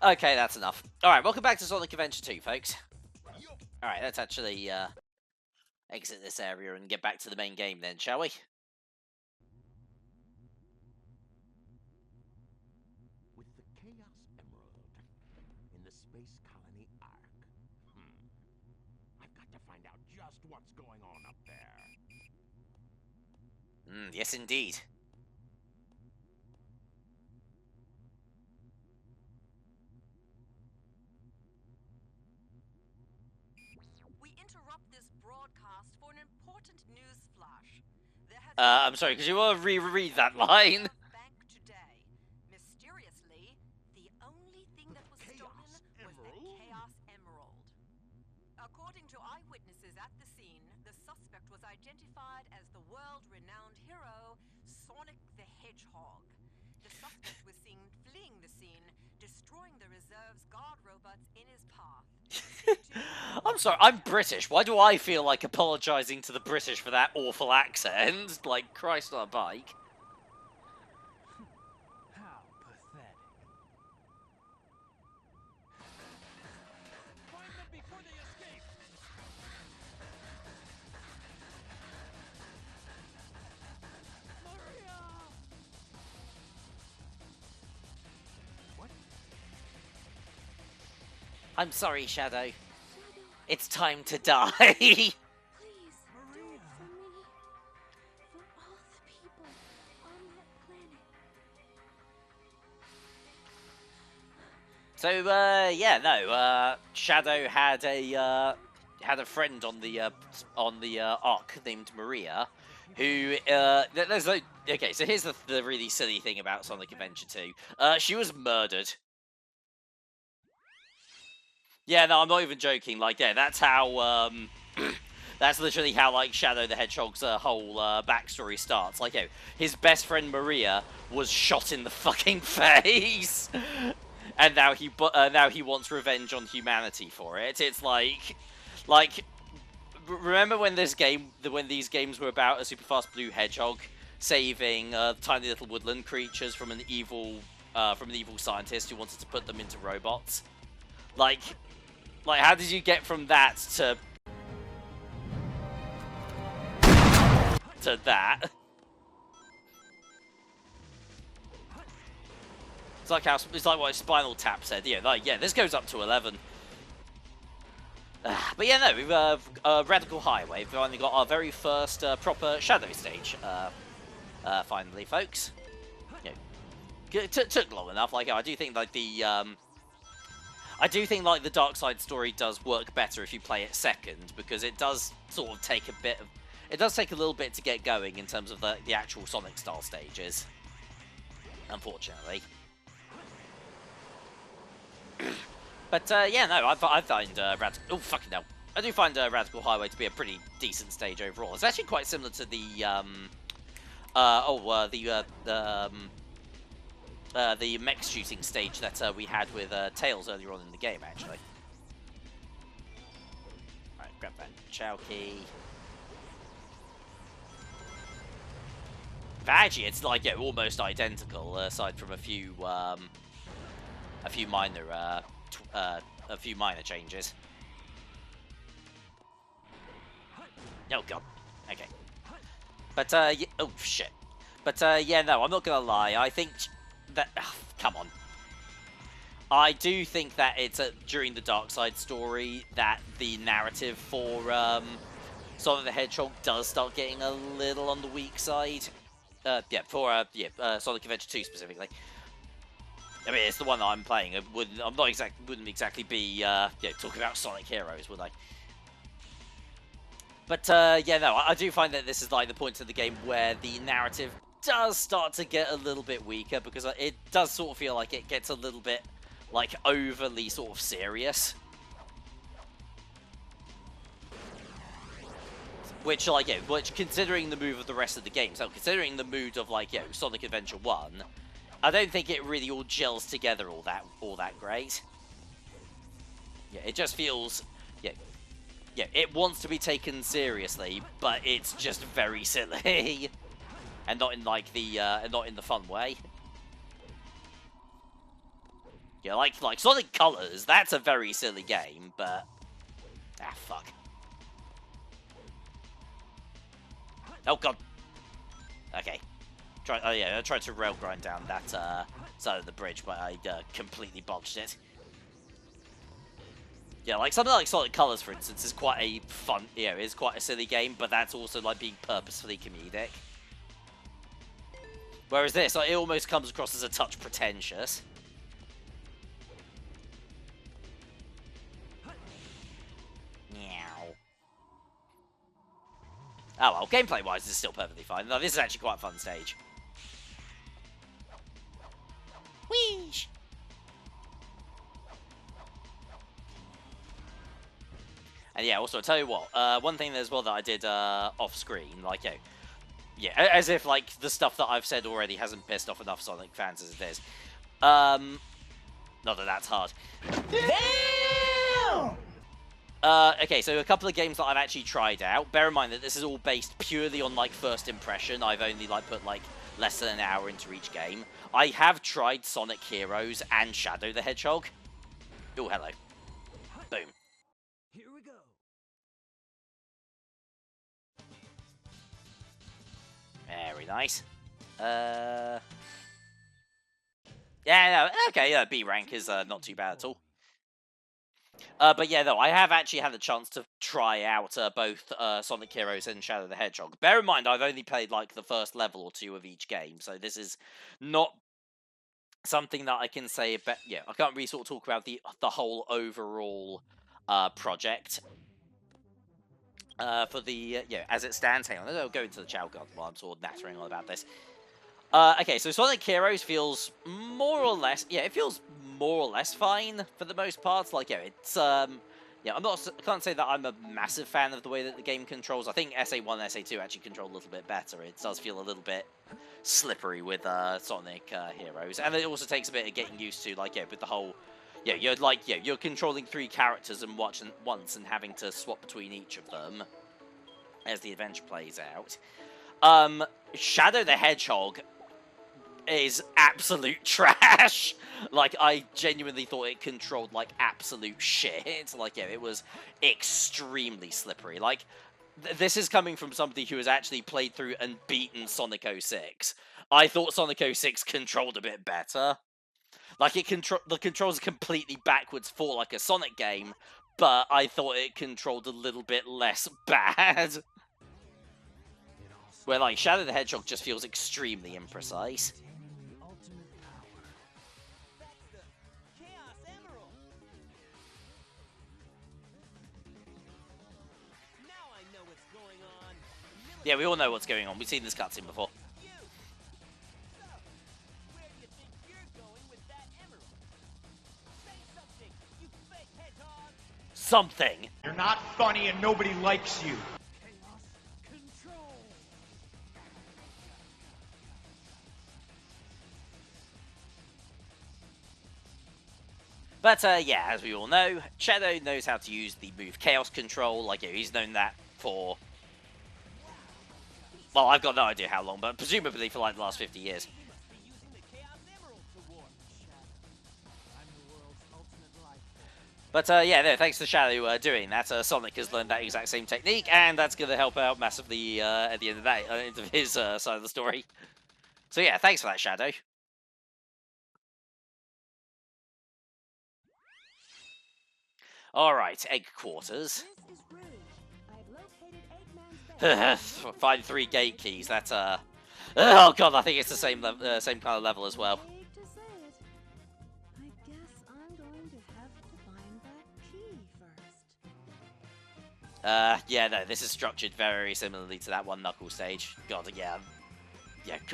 Okay, that's enough. Alright, welcome back to Sonic Adventure 2, folks. Alright, let's actually exit this area and get back to the main game then, shall we? With the Chaos Emerald in the Space Colony Ark. I've got to find out just what's going on up there. Yes, indeed. We interrupt this broadcast for an important news flash. I'm sorry, could you reread that line? Bank today. Mysteriously, the only thing that was stolen was the Chaos Emerald. According to eyewitnesses at the scene, the suspect was identified as the world-renowned hero, Sonic the Hedgehog. The suspect was seen fleeing the scene, destroying the reserve's guard robots in his path. I'm sorry, I'm British. Why do I feel like apologising to the British for that awful accent? Like, Christ on a bike. How pathetic. Find them before they escape. Maria! What? I'm sorry, Shadow. It's time to die. Please, do it for me. For all the people on that planet. So, yeah, no, Shadow had a friend on the Ark named Maria, who there's no. Okay, so here's the really silly thing about Sonic Adventure 2. She was murdered. Yeah, no, I'm not even joking. Like, yeah, that's how, that's literally how, like, Shadow the Hedgehog's whole backstory starts. Like, you know, his best friend Maria was shot in the fucking face, and now he wants revenge on humanity for it. It's like, remember when these games were about a super fast blue hedgehog saving tiny little woodland creatures from an evil scientist who wanted to put them into robots? Like, how did you get from that to that? It's like what Spinal Tap said. Yeah, like, yeah, this goes up to 11. But yeah, no, we've Radical Highway. We've finally got our very first proper Shadow stage. Finally, folks. You know, it took long enough. Like, I do think like the Dark Side story does work better if you play it second, because it does sort of take it does take a little bit to get going in terms of the actual Sonic style stages, unfortunately. But yeah, no, I find oh fucking hell, I do find Radical Highway to be a pretty decent stage overall. It's actually quite similar to the mech shooting stage that we had with Tails earlier on in the game, actually. Alright, grab that Chow key. But actually, it's like, yeah, almost identical, aside from a few minor changes. Oh god. Okay. But yeah, oh shit. But yeah, no, I'm not gonna lie. I think that come on. I do think that it's during the Dark Side story that the narrative for Sonic the Hedgehog does start getting a little on the weak side. Yeah, for Sonic Adventure 2 specifically. I mean, it's the one that I'm playing. Wouldn't exactly be talking about Sonic Heroes, would I? But yeah, no, I do find that this is like the point of the game where the narrative does start to get a little bit weaker, because it does sort of feel like it gets a little bit like overly sort of serious. Which, like, yeah, which considering the mood of the rest of the game, so considering the mood of like, Sonic Adventure 1, I don't think it really all gels together all that great. Yeah, it just feels, yeah, it wants to be taken seriously, but it's just very silly, and not in like the not in the fun way. Yeah, like Sonic Colors, that's a very silly game, but... Ah, fuck. Oh, God. Okay. I tried to rail grind down that side of the bridge, but I completely botched it. Yeah, like something like Sonic Colors, for instance, is quite a fun, is quite a silly game, but that's also like being purposefully comedic. Whereas this, like, it almost comes across as a touch pretentious. Meow. Oh well, gameplay-wise, it's still perfectly fine. No, this is actually quite a fun stage. Whee! And yeah, also, I'll tell you what, one thing as well that I did off-screen, like, yeah, as if, like, the stuff that I've said already hasn't pissed off enough Sonic fans as it is. Not that that's hard. Damn! Okay, so a couple of games that I've actually tried out. Bear in mind that this is all based purely on, like, first impression. I've only, like, put, like, less than an hour into each game. I have tried Sonic Heroes and Shadow the Hedgehog. Oh, hello. Boom. Here we go. Very nice. Yeah, no, okay, yeah, B rank is not too bad at all. But yeah, though, I have actually had the chance to try out both Sonic Heroes and Shadow the Hedgehog. Bear in mind, I've only played, like, the first level or two of each game, so this is not something that I can say about... Yeah, I can't really sort of talk about the whole overall project. For the, as it stands, hang on, I'll go into the Chow God while I'm sort of nattering on about this. Okay, so Sonic Heroes feels more or less, it feels more or less fine for the most part. Like, it's, I can't say that I'm a massive fan of the way that the game controls. I think SA1 and SA2 actually control a little bit better. It does feel a little bit slippery with Sonic Heroes, and it also takes a bit of getting used to, like, with the whole, you're controlling 3 characters and watching once and having to swap between each of them as the adventure plays out. Shadow the Hedgehog is absolute trash. Like, I genuinely thought it controlled, like, absolute shit. Like, it was extremely slippery. Like, this is coming from somebody who has actually played through and beaten Sonic 06. I thought Sonic 06 controlled a bit better. Like, the controls are completely backwards for, like, a Sonic game, but I thought it controlled a little bit less bad. Where, like, Shadow the Hedgehog just feels extremely imprecise. Yeah, we all know what's going on. We've seen this cutscene before. Something. You're not funny and nobody likes you. But, yeah, as we all know, Shadow knows how to use the move Chaos Control. Like, he's known that for... Well, I've got no idea how long, but presumably for, like, the last 50 years. But, yeah, no, thanks to Shadow doing that, Sonic has learned that exact same technique, and that's going to help out massively at the end of the day, into his side of the story. So, yeah, thanks for that, Shadow. Alright, egg quarters. Find 3 gate keys, that's, oh god, I think it's the same kind of level as well. I guess I'm going to have to find that key first. Yeah, no, this is structured very similarly to that one Knuckle stage. God, yeah,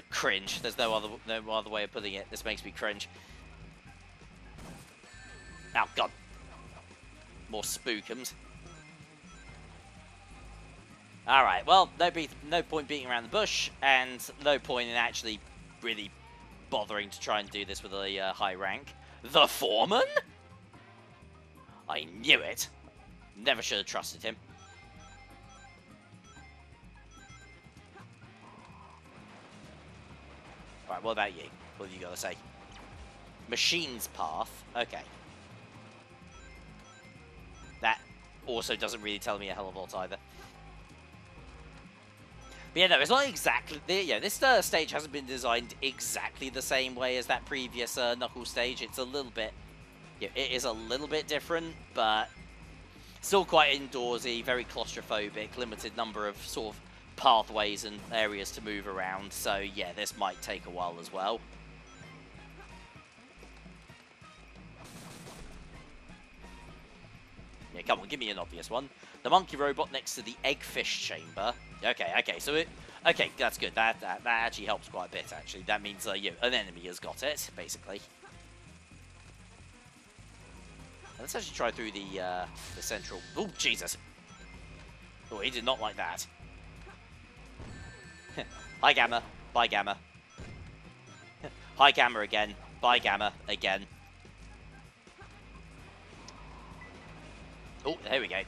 cringe. There's no other way of putting it. This makes me cringe. Oh god, more spookums. All right, well, no point beating around the bush, and no point in actually really bothering to try and do this with a high rank. The Foreman? I knew it. Never should have trusted him. Right, what about you? What have you got to say? Machine's path. Okay. That also doesn't really tell me a hell of a lot either. But yeah, no, it's not exactly... Yeah, this stage hasn't been designed exactly the same way as that previous Knuckles stage. It's a little bit... Yeah, it is a little bit different, but still quite indoorsy, very claustrophobic, limited number of sort of pathways and areas to move around. So yeah, this might take a while as well. Yeah, come on, give me an obvious one. The monkey robot next to the eggfish chamber. Okay, so it... Okay, that's good. That actually helps quite a bit, actually. That means you know, an enemy has got it, basically. Let's actually try through the central... Oh, Jesus! Oh, he did not like that. Hi, Gamma. Bye, Gamma. Hi, Gamma again. Bye, Gamma again. Oh, there we go.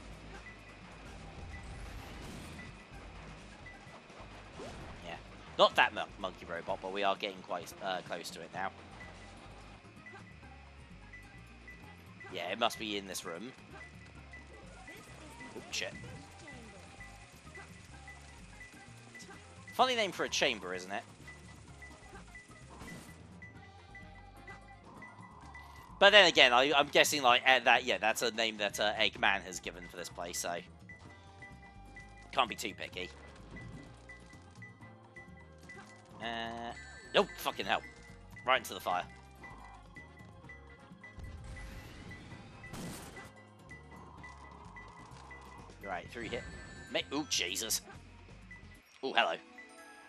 Yeah. Not that monkey robot, but we are getting quite close to it now. Yeah, it must be in this room. Oops, shit. Funny name for a chamber, isn't it? But then again, I'm guessing like that. Yeah, that's a name that Eggman has given for this place, so can't be too picky. Oh, fucking hell! Right into the fire. Right, through here. Oh, Jesus. Oh, hello.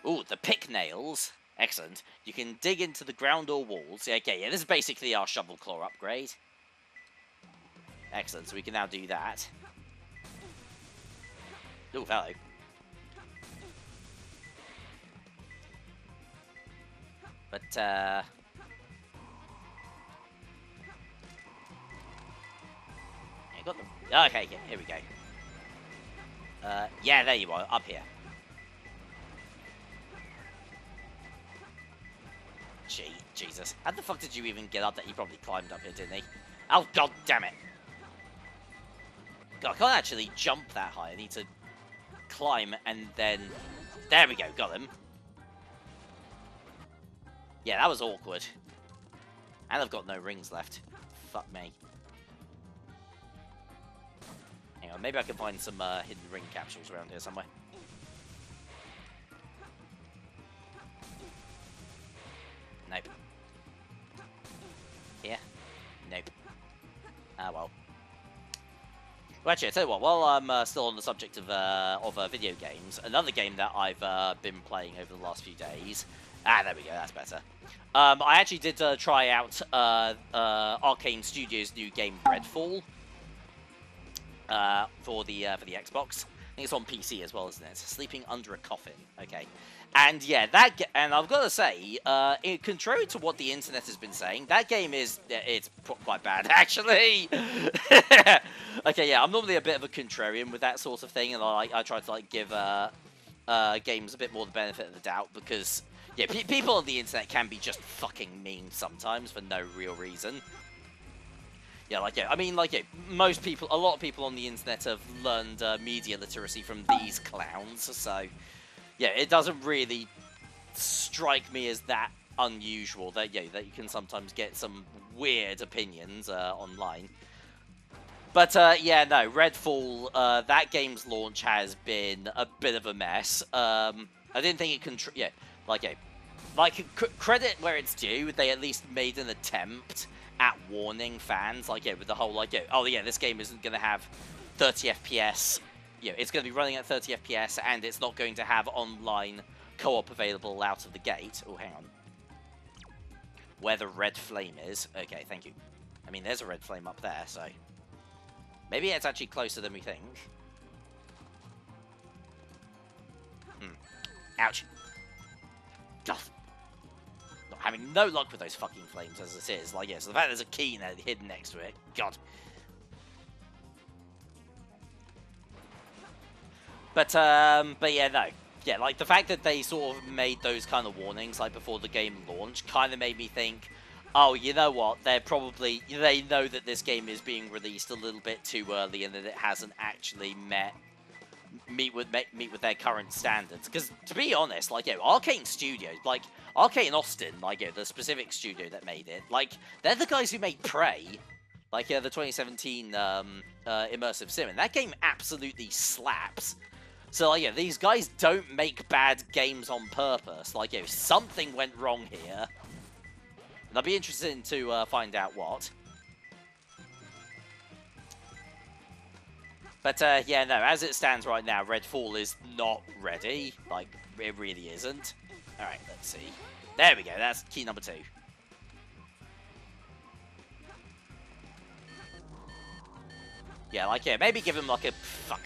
Oh, the pick nails. Excellent. You can dig into the ground or walls. Okay, yeah, this is basically our shovel claw upgrade. Excellent, so we can now do that. Oh, hello. But, yeah, got them. Okay, yeah, here we go. Yeah, there you are, up here. Jesus. How the fuck did you even get up there? He probably climbed up here, didn't he? Oh, god damn it. God, I can't actually jump that high. I need to climb and then... There we go, got him. Yeah, that was awkward. And I've got no rings left. Fuck me. Hang on, maybe I can find some hidden ring capsules around here somewhere. Nope. Here? Nope. Ah, well. Well, actually, I tell you what, while I'm still on the subject of video games, another game that I've been playing over the last few days... Ah, there we go, that's better. I actually did try out Arcane Studios' new game, Redfall, for the Xbox. I think it's on PC as well, isn't it? Sleeping Under a Coffin. Okay. And yeah, and I've got to say, contrary to what the internet has been saying, that game it's quite bad, actually. Okay, yeah, I'm normally a bit of a contrarian with that sort of thing, and I try to like give games a bit more the benefit of the doubt, because yeah, people on the internet can be just fucking mean sometimes for no real reason. Yeah, like, yeah, I mean, like, yeah, a lot of people on the internet have learned media literacy from these clowns, so, yeah, it doesn't really strike me as that unusual that, yeah, that you can sometimes get some weird opinions online. But, yeah, no, Redfall, that game's launch has been a bit of a mess. I didn't think it could, yeah, like, yeah, like, credit where it's due, they at least made an attempt at warning fans, like, yeah, with the whole, like, yeah, oh, yeah, this game isn't going to have 30 FPS, yeah, it's going to be running at 30 FPS, and it's not going to have online co-op available out of the gate. Oh, hang on. Where the red flame is. Okay, thank you. I mean, there's a red flame up there, so... Maybe it's actually closer than we think. Ouch. God. Having no luck with those fucking flames as it is. Like, yeah, so the fact there's a key hidden next to it. God. But yeah, no. Yeah, like, the fact that they sort of made those kind of warnings, like, before the game launched, kind of made me think, Oh, you know what? They know that this game is being released a little bit too early and that it hasn't actually meet with their current standards. Because to be honest, like, Arcane Studios, like Arcane Austin, like, the specific studio that made it, like, they're the guys who made Prey, like, the 2017 immersive sim, and that game absolutely slaps. So, like, these guys don't make bad games on purpose. Like, something went wrong here. And I'll be interested to find out what. But, yeah, no, as it stands right now, Redfall is not ready. Like, it really isn't. Alright, let's see. There we go, that's key number 2. Yeah, like, maybe give them, like, a... Fuck.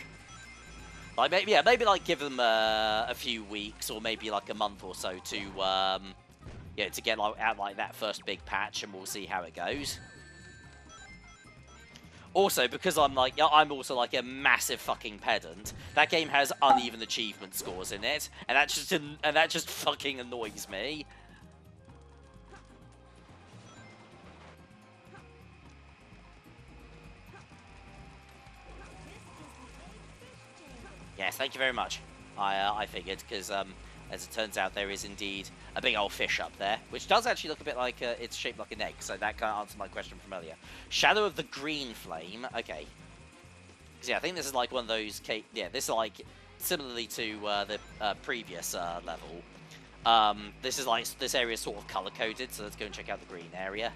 Like, maybe, like, give them a few weeks or maybe, like, a month or so to, yeah, to get out like that first big patch, and we'll see how it goes. Also, because I'm also like a massive fucking pedant, that game has uneven achievement scores in it, and that just fucking annoys me. Yes, thank you very much. I figured, because as it turns out, there is indeed a big old fish up there, which does actually look a bit like it's shaped like an egg, so that kind of answers my question from earlier. Shadow of the Green Flame, okay. Because, yeah, I think this is like one of those, yeah, this is like, similarly to the previous level, this is like, this area is sort of color-coded, so let's go and check out the green area.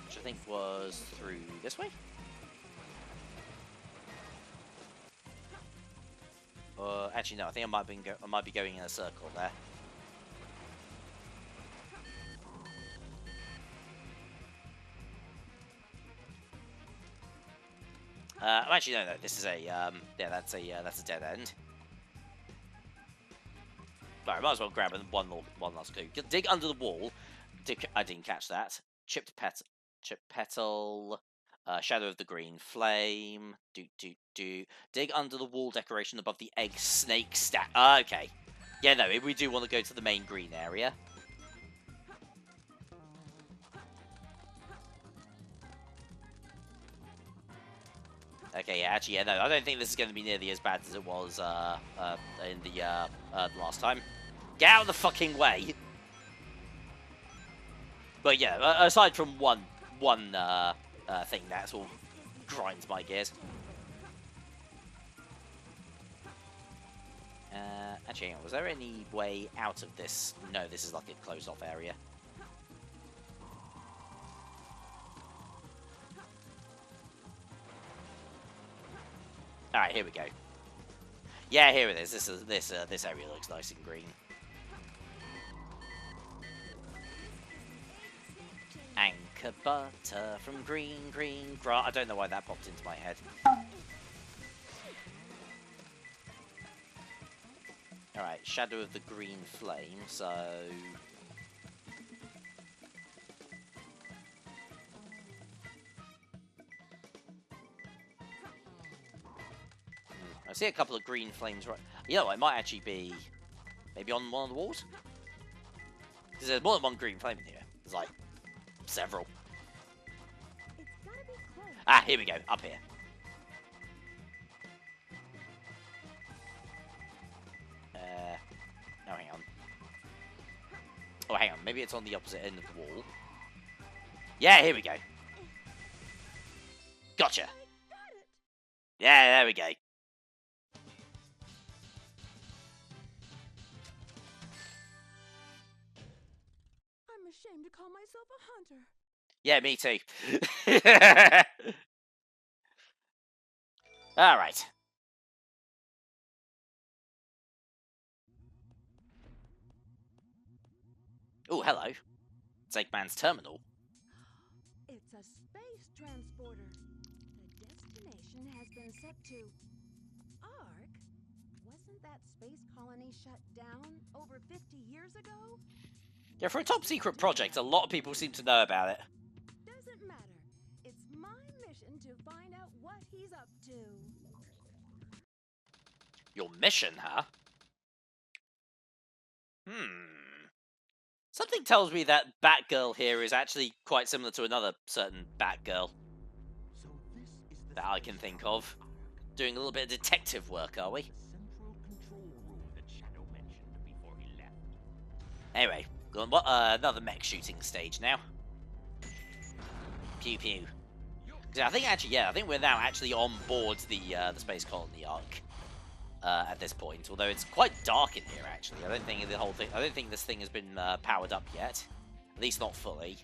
Which I think was through this way? Actually, no. I think I might be going in a circle there. Actually, no. This is a yeah. That's a dead end. Right, I might as well grab one last clue. Dig under the wall. I didn't catch that. Chipped petal. Shadow of the Green Flame. Dig under the wall decoration above the egg snake stack. Okay. Yeah, no, we do want to go to the main green area. Okay, yeah, actually, yeah, no, I don't think this is going to be nearly as bad as it was in the last time. Get out of the fucking way! But yeah, aside from one thing, that's all grinds my gears. Actually, hang on, was there any way out of this? No, this is like a closed-off area. All right, here we go. Yeah, here it is. This area looks nice and green. Anchor butter from green grass. I don't know why that popped into my head. Alright, Shadow of the Green Flame, so... I see a couple of green flames right... You know, it might actually be... Maybe on one of the walls? Because there's more than one green flame in here. There's like... several. Ah, here we go. Up here. No, hang on. Oh, hang on. Maybe it's on the opposite end of the wall. Yeah, here we go. Gotcha. Yeah, there we go. I'm ashamed to call myself a hunter. Yeah, me too. All right. Oh, hello. It's Eggman's terminal. It's a space transporter. The destination has been set to Ark. Wasn't that space colony shut down over 50 years ago? Yeah, for a top secret project, a lot of people seem to know about it. Doesn't matter. It's my mission to find out what he's up to. Your mission, huh? Something tells me that Batgirl here is actually quite similar to another certain Batgirl So this is the that I can think of. Doing a little bit of detective work, are we? the central control room that Shadow mentioned before he left. Anyway, another mech shooting stage now. Pew pew. 'Cause I think actually, yeah, I think we're now actually on board the space colony arc at this point. Although it's quite dark in here, actually. I don't think the whole thing. I don't think this thing has been powered up yet. At least not fully.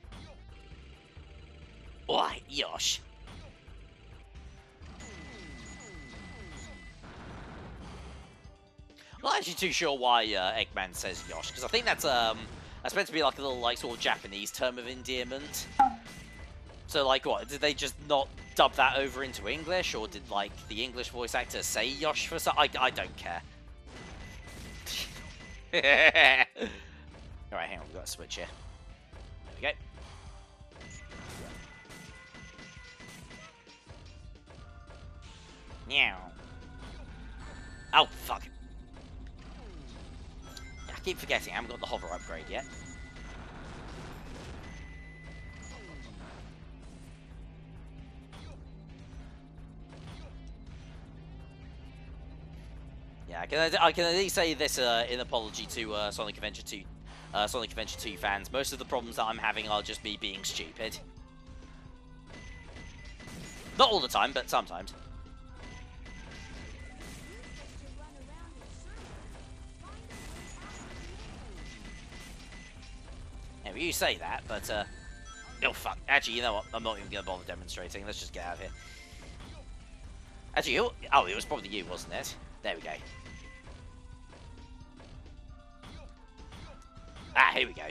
Why, Yosh? I'm not actually too sure why Eggman says Yosh, because I think that's meant to be like a little like sort of Japanese term of endearment. So like what, did they just not dub that over into English, or did like the English voice actor say Yosh for some? I don't care. Alright, hang on, we've got a switch here. There we go. Meow. Oh, fuck. I keep forgetting, I haven't got the hover upgrade yet. Yeah, I can at least say this in apology to Sonic Adventure 2 fans. Most of the problems that I'm having are just me being stupid. Not all the time, but sometimes. Yeah, well, you say that, but oh fuck. Actually, you know what? I'm not even gonna bother demonstrating. Let's just get out of here. Actually, oh, it was probably you, wasn't it? There we go. Ah, here we go.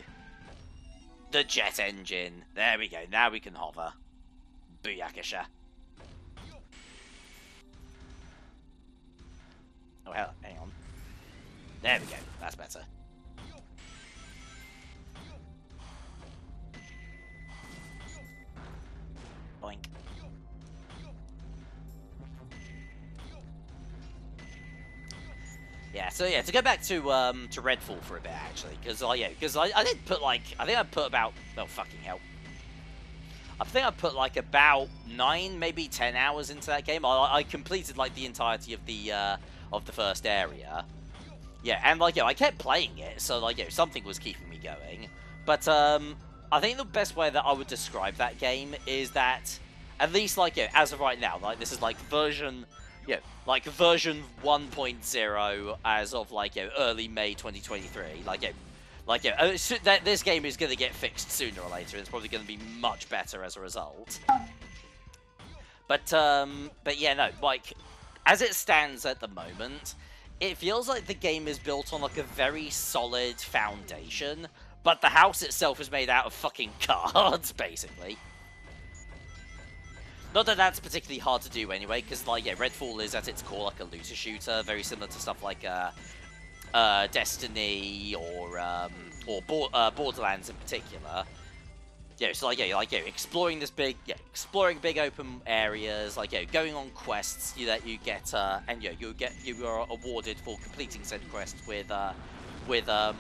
The jet engine. There we go. Now we can hover. Booyakasha. Oh, hell, hang on. There we go. That's better. Boink. Yeah, so yeah, to go back to Redfall for a bit actually, because I did put like, I think I put about, oh fucking hell, I think I put like about 9, maybe 10 hours into that game. I completed like the entirety of the first area. Yeah, and like, I kept playing it, so like, something was keeping me going. But I think the best way that I would describe that game is that, at least like, as of right now, like this is like version 1.0 as of like early May 2023. This game is gonna get fixed sooner or later. It's probably gonna be much better as a result. But yeah, no, like as it stands at the moment, it feels like the game is built on like a very solid foundation, but the house itself is made out of fucking cards, basically. Not that that's particularly hard to do anyway, because like Redfall is at its core like a looter shooter, very similar to stuff like Destiny or Borderlands in particular. So exploring this exploring big open areas, going on quests that you get, and you are awarded for completing said quests with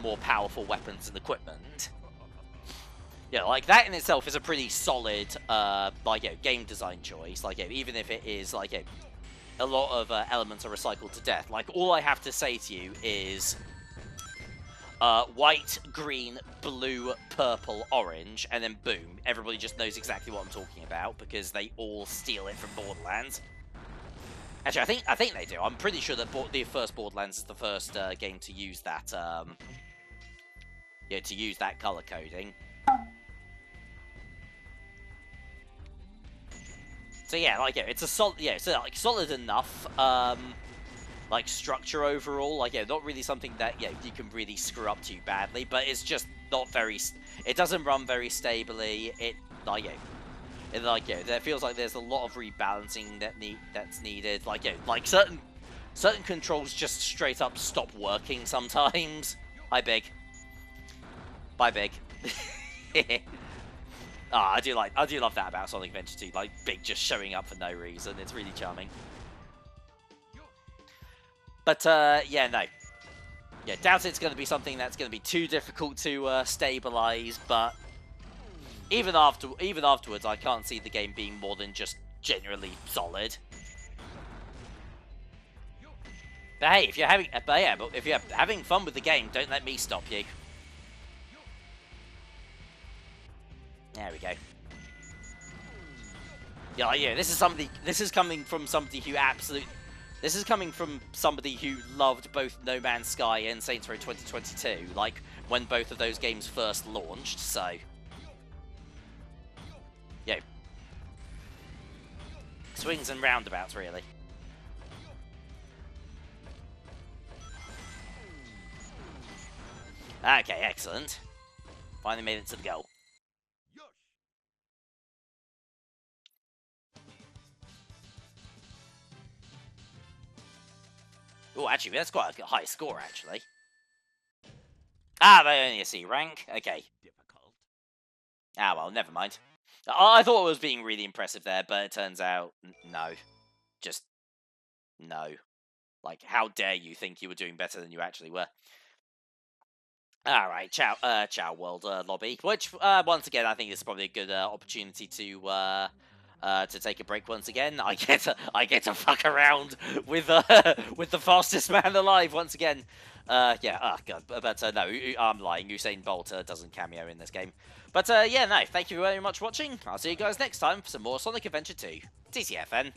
more powerful weapons and equipment. Yeah, like that in itself is a pretty solid, game design choice. Even if it is a lot of elements are recycled to death. Like all I have to say to you is white, green, blue, purple, orange, and then boom, everybody just knows exactly what I'm talking about because they all steal it from Borderlands. Actually, I think they do. I'm pretty sure that the first Borderlands is the first game to use that, to use that color coding. So yeah, it's a solid, solid enough, structure overall. Not really something that you can really screw up too badly, but it's just not very. It doesn't run very stably. It it feels like there's a lot of rebalancing that's needed. Certain controls just straight up stop working sometimes. Hi, Big. Bye, Big. I do love that about Sonic Adventure 2, Big just showing up for no reason. It's really charming. But yeah, no. Yeah, doubt it's going to be something that's going to be too difficult to stabilize, but even afterwards, I can't see the game being more than just generally solid. But hey, if you're having fun with the game, don't let me stop you. There we go. Yeah, this is coming from somebody who loved both No Man's Sky and Saints Row 2022, like when both of those games first launched. So, yo, swings and roundabouts, really. Okay, excellent. Finally made it to the goal. Oh, actually, that's quite a high score, actually. Ah, they only a C rank. Okay. Difficult. Ah, well, never mind. I thought it was being really impressive there, but it turns out, no. Just, no. Like, how dare you think you were doing better than you actually were? Alright, ciao world lobby. Which, once again, I think this is probably a good opportunity to take a break once again. I get to fuck around with the fastest man alive once again. Yeah, oh god, but no, I'm lying. Usain Bolt doesn't cameo in this game. But yeah, no, thank you very much for watching. I'll see you guys next time for some more Sonic Adventure 2. TCFN.